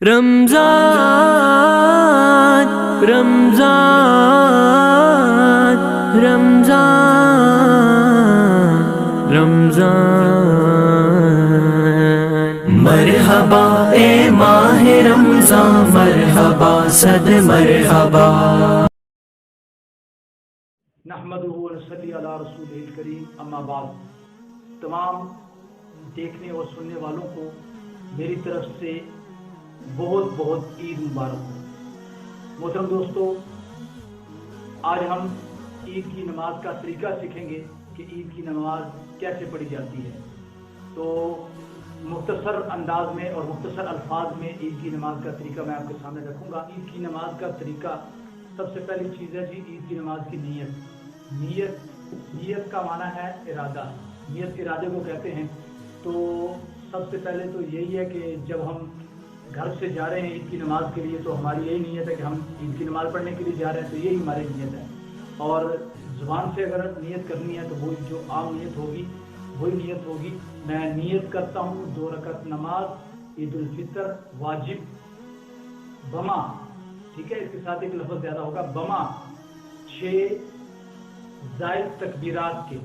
رمضان رمضان رمضان رمضان مرحبا اے ماہ رمضان مرحبا صد مرحبا نحمدہ و نصلی علی رسولہ الکریم اما بعد تمام دیکھنے اور سننے والوں کو میری طرف سے بہت بہت عید مبارک ہو۔ محترم دوستو، آج ہم عید کی نماز کا طریقہ سیکھیں گے کہ عید کی نماز کیسے پڑھی جاتی ہے۔ تو مختصر انداز میں اور مختصر الفاظ میں عید کی نماز کا طریقہ میں آپ کے سامنے رکھوں گا۔ عید کی نماز کا طریقہ، سب سے پہلی چیز ہے جی عید کی نماز کی نیت۔ نیت کا معنی ہے ارادہ، نیت ارادے کو کہتے ہیں۔ تو سب سے پہلے تو یہی ہے کہ جب ہم گھر سے جا رہے ہیں عید کی نماز کے لیے تو ہماری یہی نیت ہے کہ ہم عید کی نماز پڑھنے کے لیے جا رہے ہیں، تو یہی ہماری نیت ہے۔ اور زبان سے اگر نیت کرنی ہے تو وہ جو عام نیت ہوگی وہی نیت ہوگی۔ میں نیت کرتا ہوں 2 رکعت نماز عید الفطر واجب بما، ٹھیک ہے، اس کے ساتھ ایک لفظ زیادہ ہوگا، بما 6 زائد تکبیرات کے،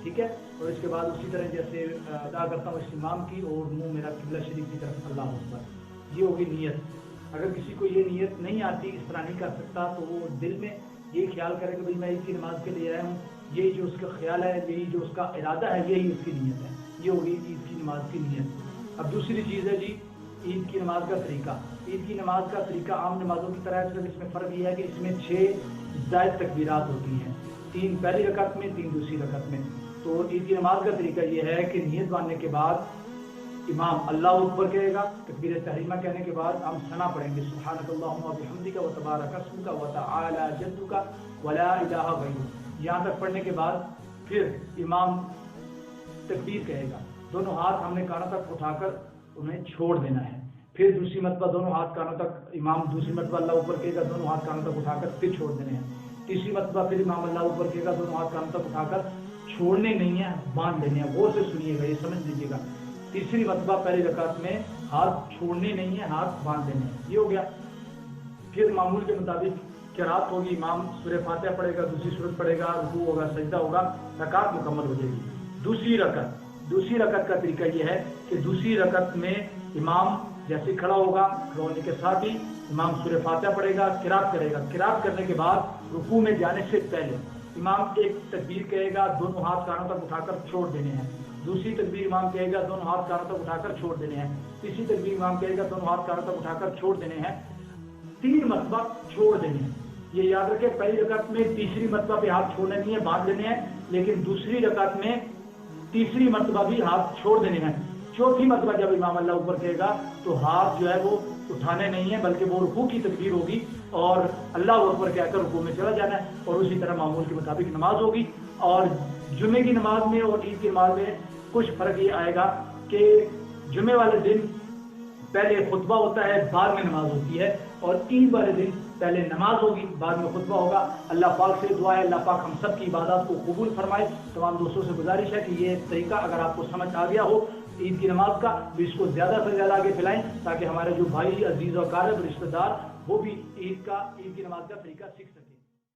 ٹھیک ہے۔ اور اس کے بعد اسی طرح جیسے ادا کرتا ہوں استمام کی اور منہ میرا قبلہ شریف کی طرف اللہ اکبر، یہ ہوگی نیت۔ اگر کسی کو یہ نیت نہیں آتی، اس طرح نہیں کر سکتا، تو وہ دل میں یہ خیال کرے کہ بھائی میں عید کی نماز کے لیے آیا ہوں، یہی جو اس کا خیال ہے، یہی جو اس کا ارادہ ہے، یہی اس کی نیت ہے، یہ ہوگی عید کی نماز کی نیت۔ اب دوسری چیز ہے جی عید کی نماز کا طریقہ۔ عید کی نماز کا طریقہ عام نمازوں کی طرح ہے، صرف اس میں فرق یہ ہے کہ اس میں 6 زائد تکبیرات ہوتی ہیں، 3 پہلی رکعت میں، 3 دوسری رکعت میں۔ تو عید کی نماز کا طریقہ یہ ہے کہ نیت باندھنے کے بعد امام اللہ اکبر کہے گا، تکبیر تحریمہ کہنے کے بعد ہم ثنا پڑھیں گے، سبحانک اللہم و بحمدک و تبارک اسمک و تعالی جدک ولا الہ غیرک، یہاں تک پڑھنے کے بعد پھر امام تکبیر کہے گا، دونوں ہاتھ ہم نے کانوں تک اٹھا کر انہیں چھوڑ دینا ہے۔ پھر دوسری مرتبہ دونوں ہاتھ کانوں تک، امام دوسری مرتبہ اللہ اوپر کہے گا، دونوں ہاتھ کانوں تک اٹھا کر پھر چھوڑ دینے ہیں۔ تیسری مرتبہ پھر امام اللہ اوپر کہے گا، دونوں ہاتھ کانوں تک اٹھا کر چھوڑنے نہیں ہیں، باندھ لینے ہیں۔ غور سے سنیے گا، یہ سمجھ لیجیے گا۔ تیسری مرتبہ پہلی رکعت میں ہاتھ چھوڑنے نہیں ہیں، ہاتھ باندھ لینے ہیں، یہ ہو گیا۔ پھر معمول کے مطابق قرات ہوگی، امام سورہ فاتحہ پڑھے گا، دوسری سورت پڑھے گا، رکوع ہوگا، سجدہ ہوگا، رکعت مکمل ہو جائے گی۔ دوسری رکعت کا طریقہ یہ ہے کہ دوسری رکعت میں امام جیسے کھڑا ہوگا، کھڑا ہونے کے ساتھ ہی امام سورہ فاتحہ پڑھے گا، قرات کرے گا، قرات کرنے کے بعد رکوع میں جانے سے پہلے امام ایک تکبیر کہے گا، دونوں ہاتھ کانوں تک اٹھا کر چھوڑ دینے ہیں۔ دوسری تکبیر امام کہے گا، دونوں ہاتھ کانوں تک اٹھا کر چھوڑ دینے ہیں۔ تیسری تکبیر امام کہے گا، دونوں ہاتھ کانوں تک اٹھا کر چھوڑ دینے ہیں، 3 مرتبہ چھوڑ دینے ہیں۔ یہ یاد رکھیں، پہلی رکعت میں تیسری مرتبہ پہ ہاتھ چھوڑنے نہیں ہے، باندھ لینے ہیں، لیکن دوسری رکعت میں تیسری مرتبہ بھی ہاتھ چھوڑ دینے ہیں۔ چوتھی مرتبہ جب امام اللہ اوپر کہے گا تو ہاتھ جو ہے وہ اٹھانے نہیں ہے، بلکہ وہ رکوع کی تکبیر ہوگی اور اللہ اکبر کہہ کر رکوع میں چلا جانا ہے، اور اسی طرح معمول کے مطابق نماز ہوگی۔ اور جمعے کی نماز میں اور عید کی نماز میں کچھ فرق یہ آئے گا کہ جمعے والے دن پہلے خطبہ ہوتا ہے، بعد میں نماز ہوتی ہے، اور عید والے دن پہلے نماز ہوگی، بعد میں خطبہ ہوگا۔ اللہ پاک سے دعا ہے اللہ پاک ہم سب کی عبادات کو قبول فرمائے۔ تمام دوستوں سے گزارش ہے کہ یہ طریقہ اگر آپ کو سمجھ آ گیا ہو عید کی نماز کا، تو اس کو زیادہ سے زیادہ آگے پھیلائیں، تاکہ ہمارے جو بھائی عزیز و اقارب رشتہ دار وہ بھی عید کی نماز کا طریقہ سیکھ سکیں۔